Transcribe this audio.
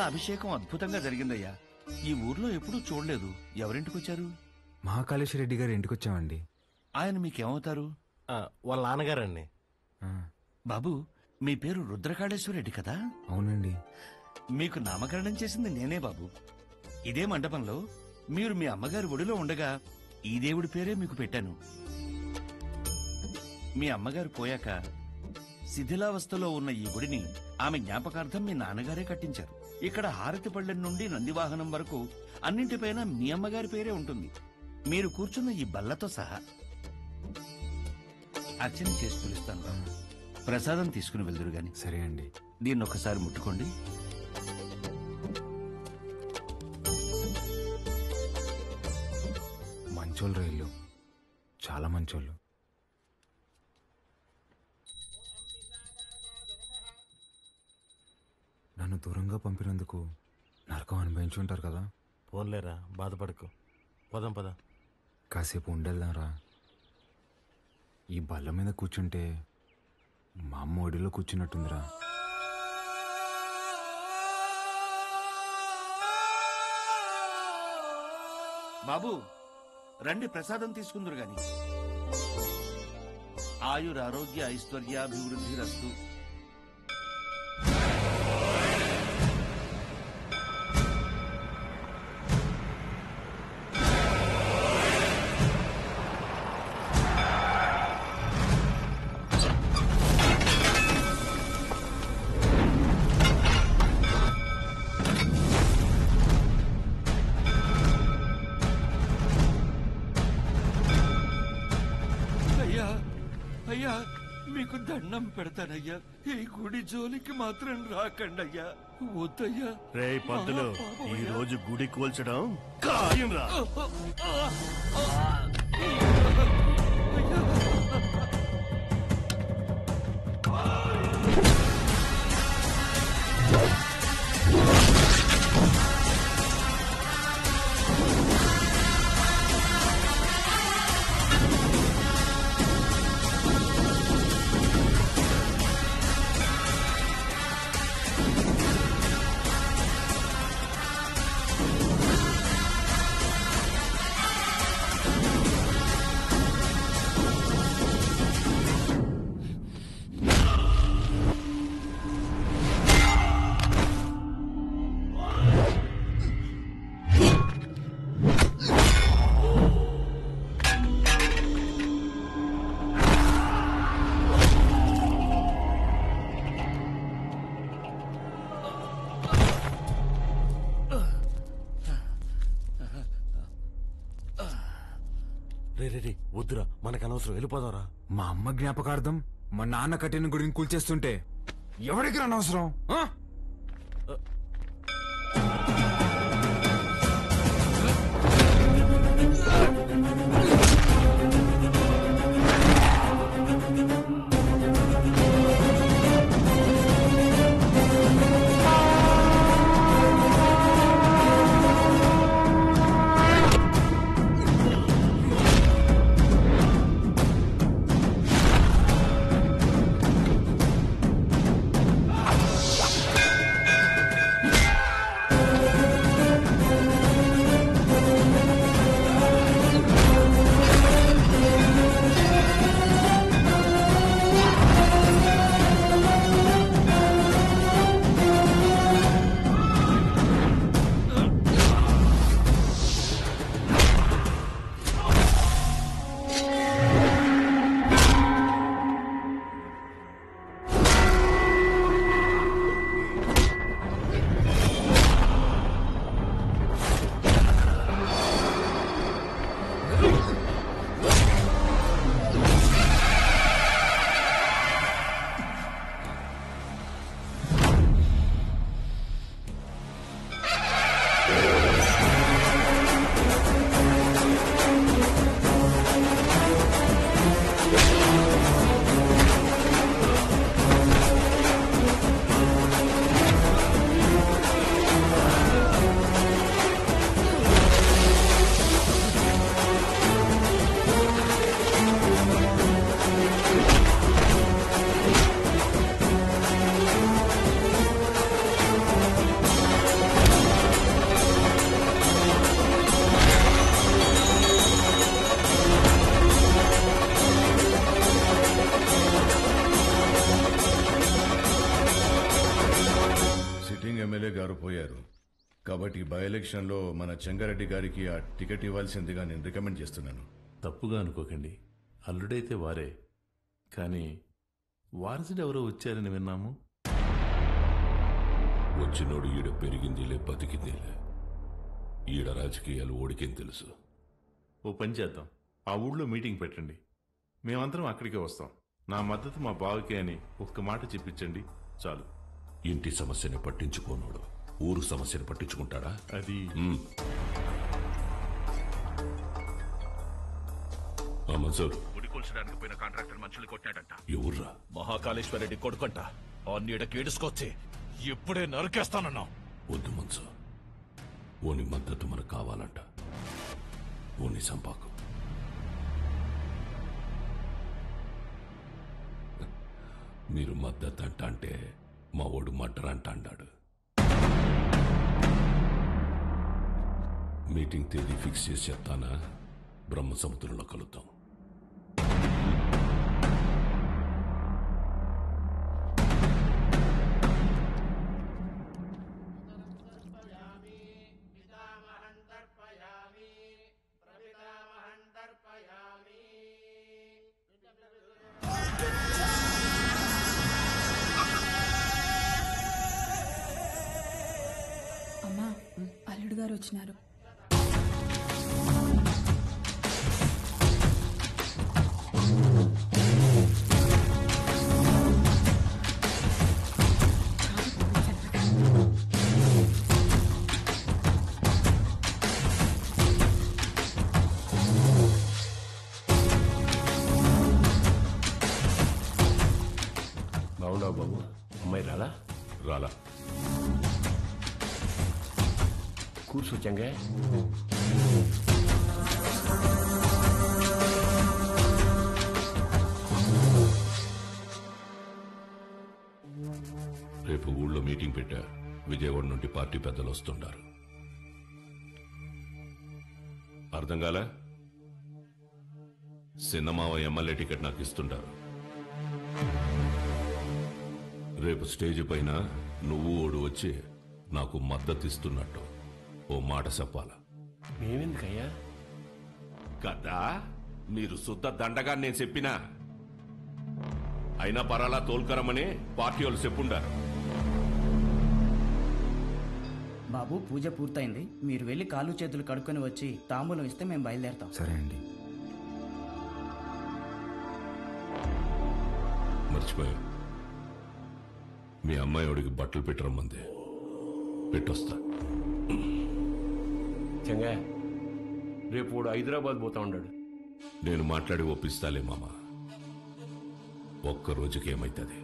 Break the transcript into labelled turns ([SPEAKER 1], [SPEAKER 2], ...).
[SPEAKER 1] వల్ల అభిషేకం అద్భుతంగా జరిగిందయ్యా. ఈ ఊర్లో ఎప్పుడూ చూడలేదు. ఎవరింటికొచ్చారు?
[SPEAKER 2] మహాకాళేశ్వర రెడ్డి గారి ఇంటికొచ్చామండి.
[SPEAKER 1] ఆయన మీకేమవుతారు?
[SPEAKER 3] వాళ్ళ నాన్నగారండి.
[SPEAKER 1] బాబు, మీ పేరు రుద్రకాళేశ్వరరెడ్డి కదా?
[SPEAKER 2] అవునండి.
[SPEAKER 1] మీకు నామకరణం చేసింది నేనే బాబు. ఇదే మండపంలో మీరు మీ అమ్మగారి ఒడిలో ఉండగా ఈ దేవుడి పేరే మీకు పెట్టాను. మీ అమ్మగారు పోయాక శిథిలావస్థలో ఉన్న ఈ గుడిని ఆమె జ్ఞాపకార్థం మీ నాన్నగారే కట్టించారు. ఇక్కడ హారతి పళ్ళెం నుండి నందివాహనం వరకు అన్నింటిపైన మీ అమ్మగారి పేరే ఉంటుంది. మీరు కూర్చున్న ఈ బల్లతో సహా. అర్చన చేసి పిలుస్తాను బాబు. ప్రసాదం తీసుకుని వెళ్దురు గాని.
[SPEAKER 2] సరే అండి.
[SPEAKER 1] దీన్ని ఒకసారి ముట్టుకోండి.
[SPEAKER 2] మంచోళ్ళు రైళ్ళు, చాలా మంచోళ్ళు. నన్ను దూరంగా పంపినందుకు నరకం అనుభవించుంటారు కదా.
[SPEAKER 3] పోన్లేరా, బాధపడకు. పదం పద.
[SPEAKER 2] కాసేపు ఉండేద్దాంరా. ఈ బల్ల మీద కూర్చుంటే మా అమ్మ ఒడిలో కూర్చున్నట్టుందిరా.
[SPEAKER 1] బాబు రండి, ప్రసాదం తీసుకుందరు గాని. ఆయురారోగ్య ఐశ్వర్యాభివృద్ధి రస్తు. అయ్యా, మీకు దండం పెడతానయ్యా. ఈ గుడి జోలికి మాత్రం రాకండయ్యా. వద్దయ్యా.
[SPEAKER 3] రే పంతులు, ఈ రోజు గుడి కూల్చడం ఖాయం రా. రే వద్దురా, మనకు అనవసరం, వెళ్ళిపోదారా.
[SPEAKER 2] మా అమ్మ జ్ఞాపకార్థం మా నాన్న కట్టిన గుడిని కూల్చేస్తుంటే ఎవరికి అనవసరం?
[SPEAKER 4] కాబట్టి బై ఎలక్షన్లో మన చెంగారెడ్డి గారికి ఆ టికెట్ ఇవ్వాల్సిందిగా నేను రికమెండ్ చేస్తున్నాను.
[SPEAKER 5] తప్పుగా అనుకోకండి, అల్లుడైతే వారే, కానీ వారసుడు ఎవరో వచ్చారని విన్నాము.
[SPEAKER 6] వచ్చినోడు ఈడ పెరిగిందిలే బతికిందిలే. ఈడ రాజకీయాలు ఓడికేం తెలుసు.
[SPEAKER 5] ఓ పని చేద్దాం, ఆ ఊళ్ళో మీటింగ్ పెట్టండి, మేమందరం అక్కడికే వస్తాం. నా మద్దతు మా బావకే అని ఒక్క మాట చెప్పించండి చాలు.
[SPEAKER 6] ఇంటి సమస్యని పట్టించుకోనోడు ఊరు సమస్యను పట్టించుకుంటాడా?
[SPEAKER 5] అది
[SPEAKER 6] మన్సూర్,
[SPEAKER 1] గుడి కూల్చడానికి పోయిన కాంట్రాక్టర్ మనుషులు కొట్టాడంట.
[SPEAKER 6] ఎవర్రా?
[SPEAKER 7] మహాకాళేశ్వరరెడ్డి కొడుకంట. ఆ నీడకి ఏడుసుకొచ్చి ఇప్పుడే నరికేస్తానన్నా.
[SPEAKER 6] వద్దు మన్సూర్, ఓని మద్దతు మనకు కావాలంట. ఓని సంపాకు. మీరు మద్దతు అంట అంటే మా ఓడు మడ్డర్ అంట అన్నాడు. మీటింగ్ తేదీ ఫిక్స్ చేసి చెప్తానా? బ్రహ్మ సముద్రంలో కలుద్దాం.
[SPEAKER 8] అమ్మా, అల్లుడు గారు వచ్చినారు.
[SPEAKER 3] బాగున్నావు బాబు? అమ్మాయి రాలా?
[SPEAKER 6] రాలా.
[SPEAKER 3] కూర్చో చెంగే.
[SPEAKER 6] రేపు ఊళ్ళో మీటింగ్ పెట్టా. విజయవాడ నుండి పార్టీ పెద్దలు వస్తుంటారు. అర్థం కాలే? సిన్నమావ ఎమ్మెల్యే టికెట్ నాకు ఇస్తుంటారు. రేపు స్టేజ్ పైన నువ్వు ఓడు వచ్చి నాకు మద్దతు ఇస్తున్నట్టు ఓ మాట చెప్పాల.
[SPEAKER 3] మేమెందుకయ్యా?
[SPEAKER 6] కదా మీరు శుద్ధ దండగా నేను చెప్పినా. అయినా పరాలా తోల్కరమని పార్టీ వాళ్ళు చెప్పుండారు.
[SPEAKER 9] బాబు, పూజ పూర్తయింది. మీరు వెళ్ళి కాళ్ళు చేతులు కడుక్కొని వచ్చి తాంబూలం ఇస్తే మేము బయలుదేరతాం.
[SPEAKER 2] సరే అండి.
[SPEAKER 6] మర్చిపోయా, మీ అమ్మాయిడికి బట్టలు పెట్టరమ్మంది. పెట్టొస్తా.
[SPEAKER 3] చెంగే, రేపు వాడు హైదరాబాద్ పోతా ఉన్నాడు.
[SPEAKER 6] నేను మాట్లాడి ఒప్పిస్తాలే మామ. ఒక్క రోజుకి ఏమైతుంది?